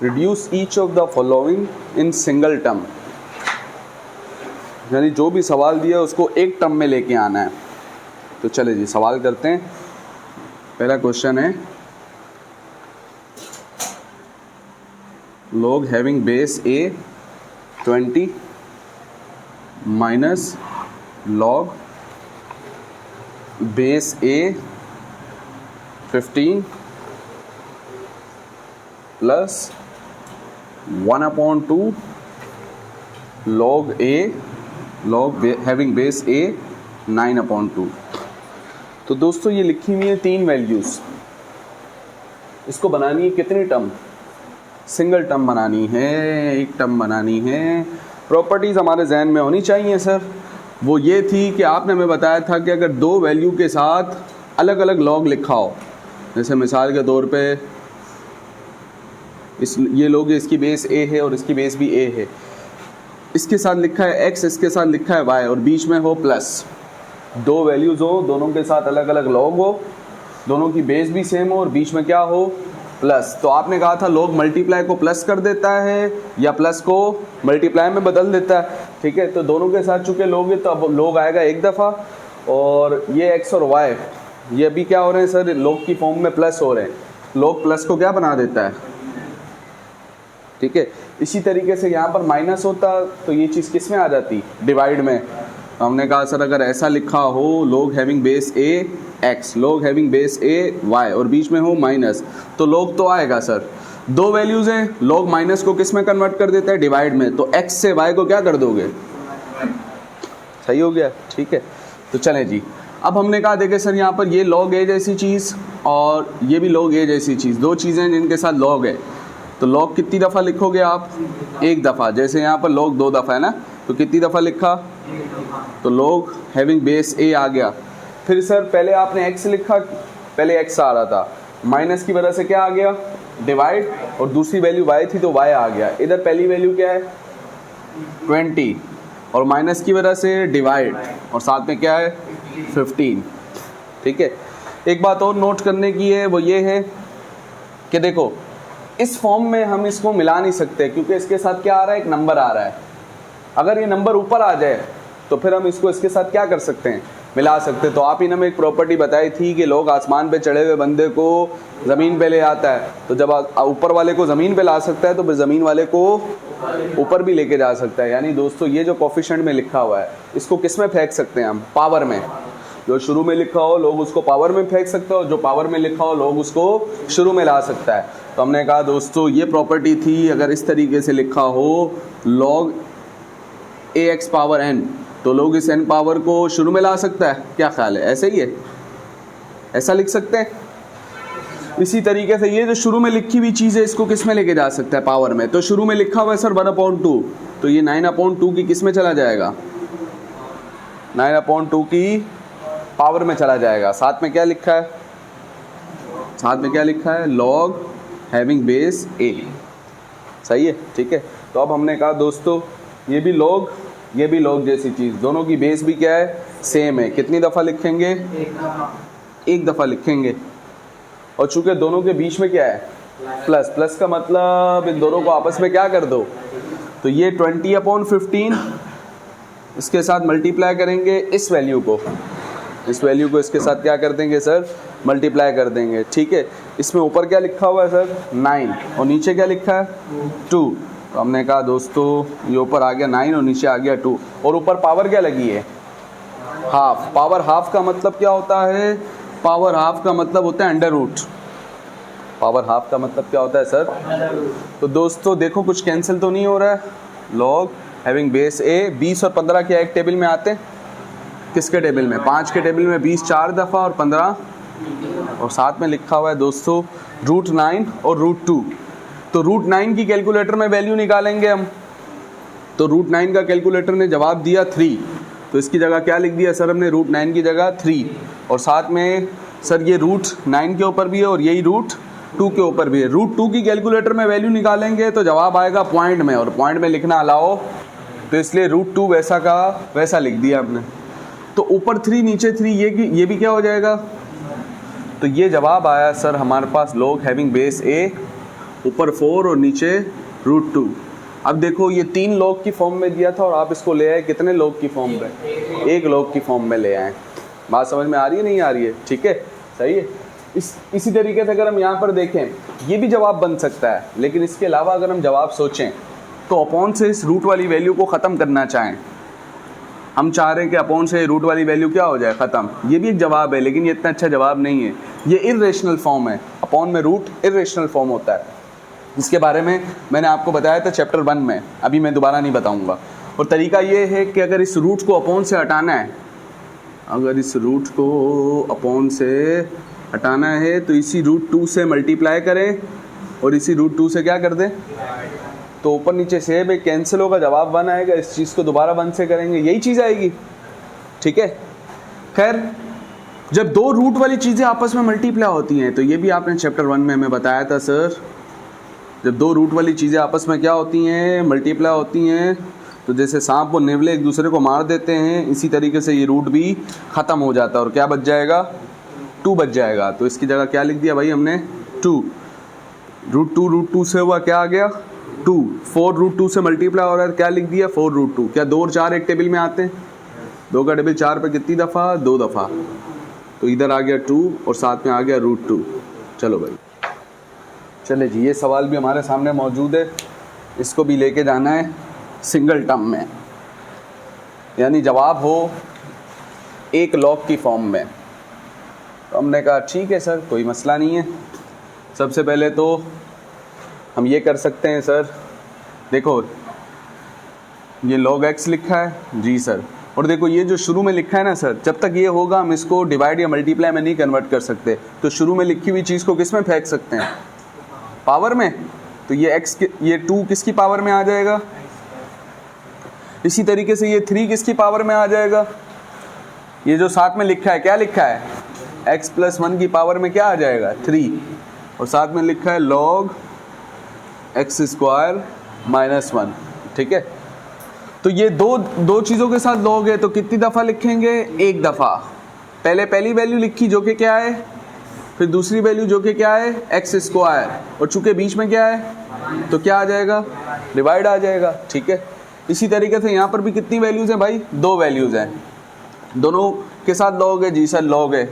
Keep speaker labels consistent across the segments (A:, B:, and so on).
A: Reduce each of the following in single term, यानी जो भी सवाल दिया उसको एक टर्म में लेके आना है। तो चले जी सवाल करते हैं। पहला क्वेश्चन है log having base a 20 minus log base a 15 plus 1/2 log having base a 9/2। तो दोस्तों ये लिखी हुई है तीन वैल्यूज़, इसको बनानी है कितनी टर्म? सिंगल टर्म बनानी है, एक टर्म बनानी है। प्रॉपर्टीज़ हमारे जहन में होनी चाहिए सर। वो ये थी कि आपने हमें बताया था कि अगर दो वैल्यू के साथ अलग अलग लॉग लिखा हो, जैसे मिसाल के तौर पे ये लोग इसकी बेस ए है और इसकी बेस भी ए है, इसके साथ लिखा है एक्स, इसके साथ लिखा है वाई और बीच में हो प्लस, दो वैल्यूज़ हो, दोनों के साथ अलग अलग लॉग हो, दोनों की बेस भी सेम हो और बीच में क्या हो? प्लस। तो आपने कहा था लॉग मल्टीप्लाई को प्लस कर देता है या प्लस को मल्टीप्लाई में बदल देता है, ठीक है। तो दोनों के साथ चूँकि लॉग है तो अब लॉग आएगा एक दफ़ा, और ये एक्स और वाई ये भी क्या हो रहे हैं सर? लॉग की फॉर्म में प्लस हो रहे हैं। लॉग प्लस को क्या बना देता है, ठीक है। इसी तरीके से यहाँ पर माइनस होता तो ये चीज़ किस में आ जाती? डिवाइड में। हमने कहा सर अगर ऐसा लिखा हो लॉग हैविंग बेस ए एक्स, लॉग हैविंग बेस ए वाई और बीच में हो माइनस, तो लॉग तो आएगा सर। दो वैल्यूज़ हैं, लॉग माइनस को किस में कन्वर्ट कर देता है? डिवाइड में। तो एक्स से वाई को क्या कर दोगे? सही हो गया, ठीक है। तो चलें जी, अब हमने कहा देखे सर यहाँ पर ये लॉग ए जैसी चीज़ और ये भी लॉग ए जैसी चीज़, दो चीज़ें जिनके साथ लॉग है, तो लॉग कितनी दफ़ा लिखोगे आप? एक दफ़ा। जैसे यहाँ पर लॉग दो दफ़ा है ना, तो कितनी दफ़ा लिखा? तो लॉग हैविंग बेस ए आ गया। फिर सर पहले आपने एक्स लिखा, पहले एक्स आ रहा था, माइनस की वजह से क्या आ गया? डिवाइड, और दूसरी वैल्यू वाई थी तो वाई आ गया। इधर पहली वैल्यू क्या है? 20 और माइनस की वजह से डिवाइड और साथ में क्या है? 15, ठीक है। एक बात और नोट करने की है, वो ये है कि देखो इस फॉर्म में हम इसको मिला नहीं सकते क्योंकि इसके साथ क्या आ रहा है? एक नंबर आ रहा है। अगर ये नंबर ऊपर आ जाए तो फिर हम इसको इसके साथ क्या कर सकते हैं? मिला सकते हैं। तो आप ही ने हमें एक प्रॉपर्टी बताई थी कि लोग आसमान पे चढ़े हुए बंदे को ज़मीन पे ले आता है, तो जब ऊपर वाले को ज़मीन पे ला सकता है तो फिर ज़मीन वाले को ऊपर भी लेके जा सकता है। यानी दोस्तों ये जो कोफिशिएंट में लिखा हुआ है इसको किस में फेंक सकते हैं हम? पावर में। जो शुरू में लिखा हो लोग उसको पावर में फेंक सकते हो, जो पावर में लिखा हो लोग उसको शुरू में ला सकता है। तो हमने कहा दोस्तों ये प्रॉपर्टी थी, अगर इस तरीके से लिखा हो log ax पावर n, तो लोग इस n पावर को शुरू में ला सकता है। क्या ख्याल है? ऐसे ही है, ऐसा लिख सकते हैं। इसी तरीके से ये जो शुरू में लिखी हुई चीज़ है इसको किस में लेके जा सकता है? पावर में। तो शुरू में लिखा हुआ है सर 1/2, तो ये 9/2 की किस में चला जाएगा? 9/2 की पावर में चला जाएगा। साथ में क्या लिखा है? साथ में क्या लिखा है? log having base a। सही है, ठीक है। तो अब हमने कहा दोस्तों ये भी log जैसी चीज़, दोनों की बेस भी क्या है? सेम है। कितनी दफ़ा लिखेंगे? एक दफ़ा लिखेंगे। और चूंकि दोनों के बीच में क्या है? प्लस। प्लस का मतलब इन दोनों को आपस में क्या कर दो, तो ये 20/15 इसके साथ मल्टीप्लाई करेंगे इस वैल्यू को, इस वैल्यू को इसके साथ क्या कर देंगे सर? मल्टीप्लाई कर देंगे, ठीक है। इसमें ऊपर क्या लिखा हुआ है सर? 9 और नीचे क्या लिखा है? 2। तो हमने कहा दोस्तों ये ऊपर आ गया 9 और नीचे आ गया 2, और ऊपर पावर क्या लगी है? हाफ। पावर हाफ का मतलब क्या होता है? पावर हाफ का मतलब होता है अंडर रूट। पावर हाफ का मतलब क्या होता है सर? तो दोस्तों देखो कुछ कैंसिल तो नहीं हो रहा है। लॉग हैविंग बेस ए, 20 और 15 क्या एक टेबल में आते हैं? किसके टेबल में? 5 के टेबल में 20 4 दफ़ा और 15, और साथ में लिखा हुआ है दोस्तों √9 और √2। तो √9 की कैलकुलेटर में वैल्यू निकालेंगे हम, तो √9 का कैलकुलेटर ने जवाब दिया 3, तो इसकी जगह क्या लिख दिया सर हमने? √9 की जगह 3, और साथ में सर ये √9 के ऊपर भी है और यही √2 के ऊपर भी है। √2 की कैलकुलेटर में वैल्यू निकालेंगे तो जवाब आएगा पॉइंट में, और पॉइंट में लिखना अलाओ, तो इसलिए √2 वैसा का वैसा लिख दिया हमने। तो ऊपर 3 नीचे 3, ये भी क्या हो जाएगा? तो ये जवाब आया सर हमारे पास log हैविंग बेस ए, ऊपर 4 और नीचे √2। अब देखो ये 3 log की फॉर्म में दिया था और आप इसको ले आए कितने log की फॉर्म में, 1 log की फॉर्म में ले आए। बात समझ में आ रही है नहीं आ रही है? ठीक है, सही है। इसी तरीके से अगर हम यहाँ पर देखें ये भी जवाब बन सकता है, लेकिन इसके अलावा अगर हम जवाब सोचें तो अपॉन से इस रूट वाली वैल्यू को ख़त्म करना चाहें, हम चाह रहे हैं कि अपॉन से रूट वाली वैल्यू क्या हो जाए, ख़त्म। ये भी एक जवाब है, लेकिन ये इतना अच्छा जवाब नहीं है, ये इर्रेशनल फॉर्म है। अपॉन में रूट इर्रेशनल फॉर्म होता है, इसके बारे में मैंने आपको बताया था चैप्टर 1 में, अभी मैं दोबारा नहीं बताऊंगा। और तरीका ये है कि अगर इस रूट को अपॉन से हटाना है, अगर इस रूट को अपॉन से हटाना है तो इसी √2 से मल्टीप्लाई करें और इसी √2 से क्या कर दें, तो ऊपर नीचे से भाई कैंसिल होगा, जवाब 1 आएगा। इस चीज़ को दोबारा 1 से करेंगे, यही चीज़ आएगी। ठीक है, खैर जब 2 रूट वाली चीज़ें आपस में मल्टीप्लाई होती हैं, तो ये भी आपने चैप्टर 1 में हमें बताया था सर, जब 2 रूट वाली चीज़ें आपस में क्या होती हैं, मल्टीप्लाई होती हैं, तो जैसे सांप और नेवले एक दूसरे को मार देते हैं, इसी तरीके से ये रूट भी ख़त्म हो जाता है और क्या बच जाएगा, 2 बच जाएगा। तो इसकी जगह क्या लिख दिया भाई हमने, 2। √2 से हुआ क्या आ गया, 2। 4 √2 से मल्टीप्लाई हो रहा है, क्या लिख दिया, 4 √2। क्या 2 और 4 एक टेबल में आते हैं, 2 का टेबल 4 पे कितनी दफ़ा, 2 दफ़ा, तो इधर आ गया 2 और साथ में आ गया √2। चलो भाई, चले जी, ये सवाल भी हमारे सामने मौजूद है, इसको भी लेके जाना है सिंगल टर्म में, यानी जवाब हो 1 log की फॉर्म में। तो हमने कहा ठीक है सर, कोई मसला नहीं है। सबसे पहले तो हम ये कर सकते हैं सर, देखो ये log x लिखा है जी सर, और देखो ये जो शुरू में लिखा है ना सर, जब तक ये होगा हम इसको डिवाइड या मल्टीप्लाई में नहीं कन्वर्ट कर सकते। तो शुरू में लिखी हुई चीज़ को किस में फेंक सकते हैं, पावर में। तो ये x ये 2 किसकी पावर में आ जाएगा, इसी तरीके से ये 3 किसकी पावर में आ जाएगा, ये जो साथ में लिखा है क्या लिखा है, x + 1 की पावर में क्या आ जाएगा, 3, और साथ में लिखा है log x² - 1। ठीक है, तो ये दो चीज़ों के साथ log है, तो कितनी दफ़ा लिखेंगे, 1 दफ़ा। पहले पहली वैल्यू लिखी जो कि क्या है, फिर दूसरी वैल्यू जो कि क्या है, x², और चूँकि बीच में क्या है तो क्या आ जाएगा, डिवाइड आ जाएगा। ठीक है, इसी तरीके से यहाँ पर भी कितनी वैल्यूज़ हैं भाई, 2 वैल्यूज़ हैं, दोनों के साथ log है जी सर, log है।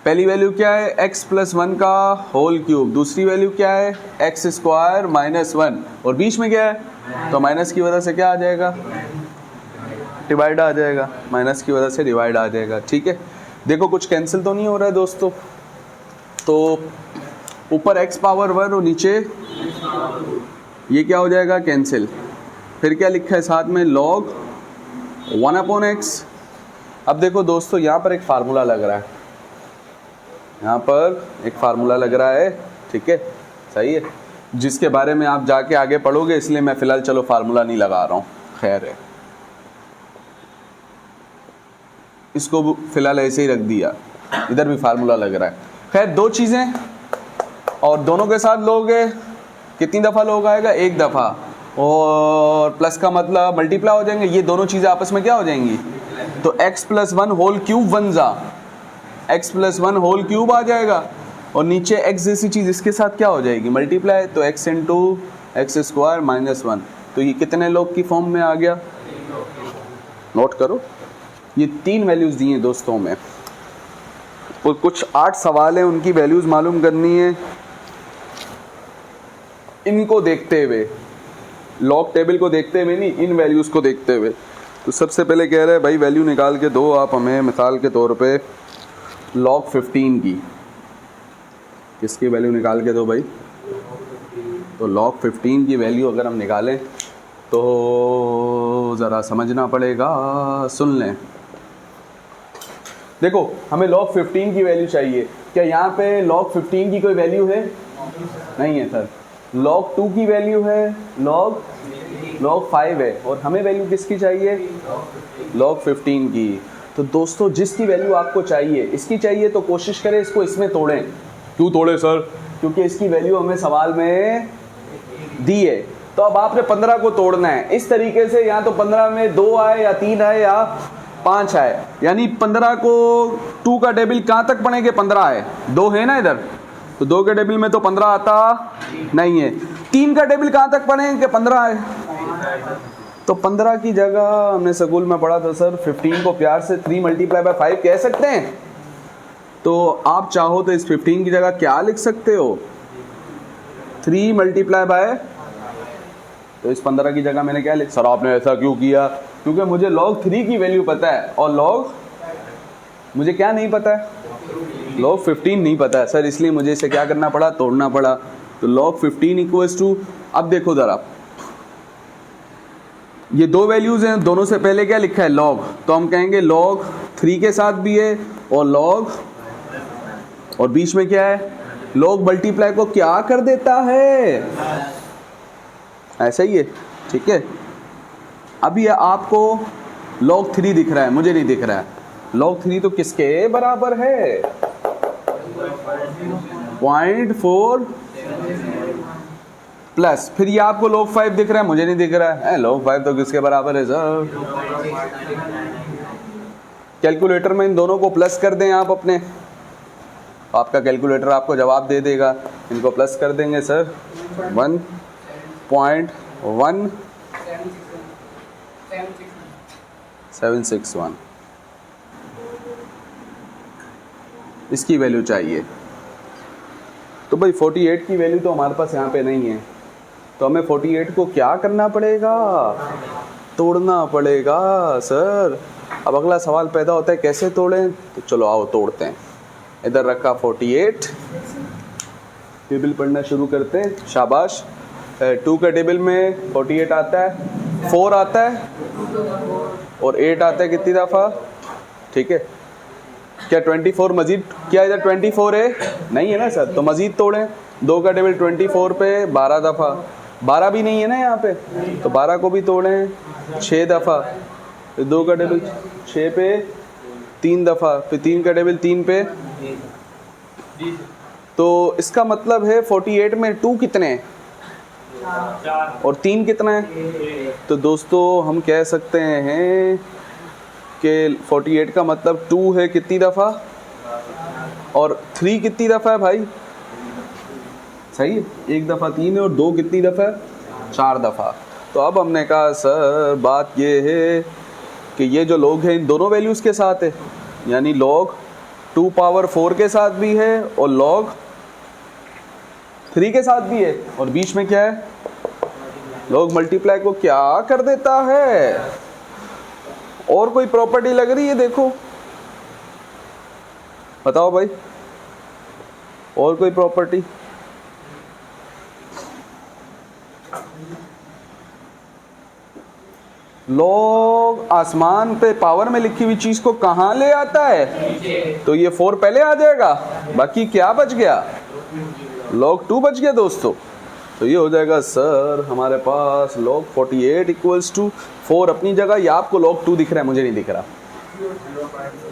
A: पहली वैल्यू क्या है, x + 1 का होल क्यूब, दूसरी वैल्यू क्या है, x² - 1, और बीच में क्या है, तो माइनस की वजह से क्या आ जाएगा, डिवाइड आ जाएगा, माइनस की वजह से डिवाइड आ जाएगा। ठीक है, देखो कुछ कैंसिल तो नहीं हो रहा है दोस्तों, तो ऊपर x पावर 1 और नीचे ये क्या हो जाएगा, कैंसिल। फिर क्या लिखा है साथ में, log 1/x। अब देखो दोस्तों यहाँ पर एक फार्मूला लग रहा है, यहाँ पर एक फार्मूला लग रहा है, ठीक है, सही है, जिसके बारे में आप जाके आगे पढ़ोगे, इसलिए मैं फ़िलहाल चलो फार्मूला नहीं लगा रहा हूँ, खैर है, इसको फ़िलहाल ऐसे ही रख दिया। इधर भी फार्मूला लग रहा है, खैर 2 चीज़ें और दोनों के साथ log है, कितनी दफ़ा log आएगा, 1 दफ़ा, और प्लस का मतलब मल्टीप्लाई हो जाएंगे, ये दोनों चीज़ें आपस में क्या हो जाएंगी, तो x + 1 होल क्यूब 1 जा, x + 1 होल क्यूब आ जाएगा, और नीचे x जैसी चीज़ इसके साथ क्या हो जाएगी, मल्टीप्लाई, तो x × x² - 1। तो ये कितने log की फॉर्म में आ गया, नोट करो, ये 3 वैल्यूज़ दी हैं दोस्तों में, और कुछ 8 सवाल हैं, उनकी वैल्यूज़ मालूम करनी है। इनको देखते हुए, लॉग टेबल को देखते हुए नहीं, इन वैल्यूज़ को देखते हुए। तो सबसे पहले कह रहे हैं भाई वैल्यू निकाल के दो आप हमें, मिसाल के तौर पे log 15 की, किसकी वैल्यू निकाल के दो भाई, तो log 15 की वैल्यू अगर हम निकालें तो ज़रा समझना पड़ेगा, सुन लें। देखो हमें log 15 की वैल्यू चाहिए, क्या यहाँ पे log 15 की कोई वैल्यू है, नहीं है सर, log 2 की वैल्यू है, log 5 है, और हमें वैल्यू किसकी चाहिए, log 15 की। तो दोस्तों जिसकी वैल्यू आपको चाहिए, इसकी चाहिए, तो कोशिश करें इसको इसमें तोड़ें। क्यों तोड़े सर, क्योंकि इसकी वैल्यू हमें सवाल में दी है, तो अब आपने 15 को तोड़ना है इस तरीके से, या तो 15 में 2 आए या 3 आए या 5 आए, यानी 15 को 2 का टेबल कहाँ तक पढ़ेंगे, 15 है, 2 है ना इधर, तो 2 के टेबल में तो 15 आता नहीं है। 3 का टेबल कहाँ तक पढ़ें कि 15 है? तो 15 की जगह हमने स्कूल में पढ़ा था सर 15 को प्यार से 3 मल्टीप्लाई बाय 5 कह सकते हैं। तो आप चाहो तो इस 15 की जगह क्या लिख सकते हो? 3 मल्टीप्लाई बाय, तो इस 15 की जगह मैंने क्या लिख, सर आपने ऐसा क्यों किया? क्योंकि मुझे log 3 की वैल्यू पता है और log मुझे क्या नहीं पता है? log 15 नहीं पता है सर, इसलिए मुझे इसे क्या करना पड़ा? तोड़ना पड़ा। तो log 15 इक्वल्स टू, अब देखो जरा, ये दो वैल्यूज हैं, दोनों से पहले क्या लिखा है? log, तो हम कहेंगे log 3 के साथ भी है और log, और बीच में क्या है? log मल्टीप्लाई को क्या कर देता है? ऐसा ही है, ठीक है। अब ये आपको log 3 दिख रहा है, मुझे नहीं दिख रहा है। log 3 तो किसके बराबर है? 0.4 प्लस, फिर ये आपको log 5 दिख रहा है, मुझे नहीं दिख रहा है। log 5 तो किसके बराबर है सर? कैलकुलेटर में इन दोनों को प्लस कर दें आप अपने, आपका कैलकुलेटर आपको जवाब दे देगा। इनको प्लस कर देंगे सर 1.1761, इसकी वैल्यू चाहिए। तो भाई 48 की वैल्यू तो हमारे पास यहाँ पे नहीं है, तो हमें 48 को क्या करना पड़ेगा? तोड़ना पड़ेगा सर। अब अगला सवाल पैदा होता है कैसे तोड़ें? तो चलो आओ तोड़ते हैं। इधर रखा 48, टेबल पढ़ना शुरू करते हैं। शाबाश। 2 का टेबल में 48 आता है, 4 आता है और 8 आता है कितनी दफ़ा? ठीक है, क्या 24 मजीद, क्या इधर 24 है? नहीं है ना सर, तो मजीद तोड़ें। 2 का टेबल 24 पे 12 दफ़ा, 12 भी नहीं है ना यहाँ पे, तो 12 को भी तोड़ें 6 दफ़ा। फिर 2 का टेबल 6 पे 3 दफ़ा, फिर 3 का टेबल 3 पे। तो इसका मतलब है 48 में 2 कितने हैं और 3 कितना है? तो दोस्तों हम कह सकते हैं कि 48 का मतलब 2 है कितनी दफ़ा और 3 कितनी दफ़ा है भाई? सही है, 1 दफ़ा 3 है और 2 कितनी दफ़ा है? 4 दफ़ा। तो अब हमने कहा सर बात ये है कि ये जो log है इन दोनों वैल्यूज़ के साथ है, यानी log 2 पावर 4 के साथ भी है और log 3 के साथ भी है, और बीच में क्या है? log मल्टीप्लाई को क्या कर देता है? और कोई प्रॉपर्टी लग रही है? देखो बताओ भाई, और कोई प्रॉपर्टी? log आसमान पे पावर में लिखी हुई चीज को कहाँ ले आता है? तो ये 4 पहले आ जाएगा, बाकी क्या बच गया? log 2 बच गया दोस्तों। तो ये हो जाएगा सर हमारे पास log 48 इक्वल्स टू 4 अपनी जगह, या आपको log 2 दिख रहा है? मुझे नहीं दिख रहा।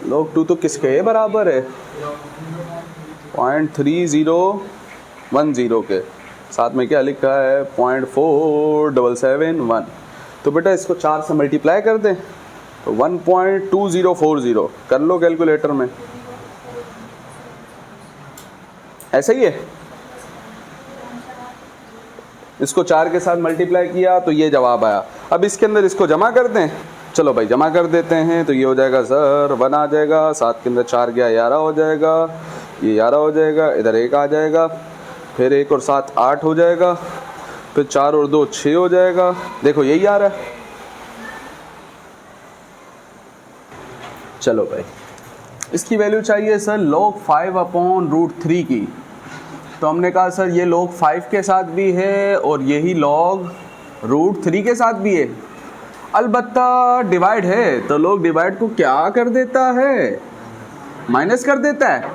A: log 2 तो किसके बराबर है? 0.3010 के साथ में क्या लिखा है? 0.4771। तो बेटा इसको 4 से मल्टीप्लाई कर दें तो 1.2040 कर लो कैलकुलेटर में। ऐसा ही है, इसको 4 के साथ मल्टीप्लाई किया तो ये जवाब आया। अब इसके अंदर इसको जमा कर दें, चलो भाई जमा कर देते हैं। तो ये हो जाएगा सर 1 आ जाएगा, 7 के अंदर 4 गया 11 हो जाएगा, ये 11 हो जाएगा, इधर 1 आ जाएगा, फिर 1 और 7 8 हो जाएगा, फिर 4 और 2 6 हो जाएगा। देखो यही आ रहा है। चलो भाई इसकी वैल्यू चाहिए सर log 5/√3 की। तो हमने कहा सर ये log 5 के साथ भी है और यही log √3 के साथ भी है। अलबत्ता डिवाइड है तो लोग डिवाइड को क्या कर देता है? माइनस कर देता है।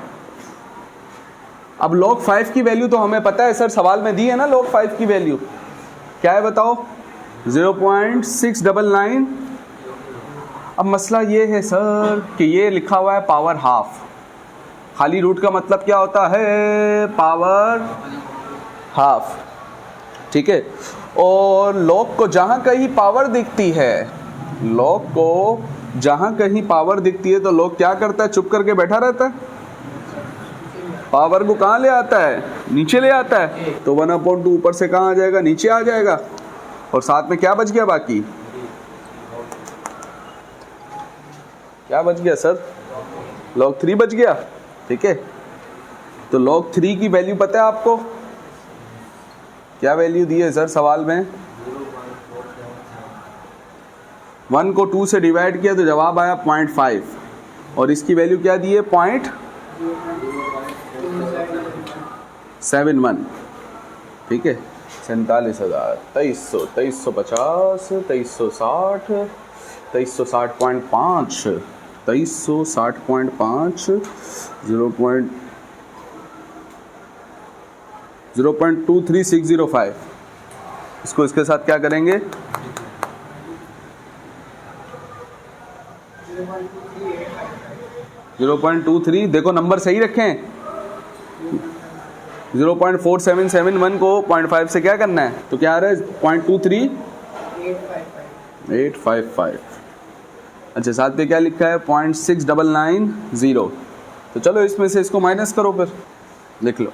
A: अब log 5 की वैल्यू तो हमें पता है सर, सवाल में दी है ना log 5 की वैल्यू क्या है बताओ? 0.699। अब मसला ये है सर कि ये लिखा हुआ है पावर हाफ। खाली रूट का मतलब क्या होता है? पावर हाफ, ठीक है। और log को जहाँ कहीं पावर दिखती है, log को जहाँ कहीं पावर दिखती है तो log क्या करता है? चुप करके बैठा रहता है। पावर को कहाँ ले आता है, नीचे ले आता है, तो 1/2 ऊपर से कहाँ आ जाएगा, नीचे आ जाएगा। और साथ में क्या बच गया, बाकी क्या बच गया सर, log 3 बच गया। ठीक है, तो log 3 की वैल्यू पता है आपको, क्या वैल्यू दी है सर सवाल में, 1 को 2 से डिवाइड किया तो जवाब आया 0.5 और इसकी वैल्यू क्या दी है 0.71। ठीक है, 47,000, 2300, 2350, 2360, 2360.5, 2360.5, 0.23605। इसको इसके साथ क्या करेंगे, 0.23, देखो नंबर सही रखें, 0.4771 को 0.5 से क्या करना है, तो क्या आ रहा है 0.23855। अच्छा, साथ पे क्या लिखा है 0.6990। तो चलो इसमें से इसको माइनस करो, फिर लिख लो।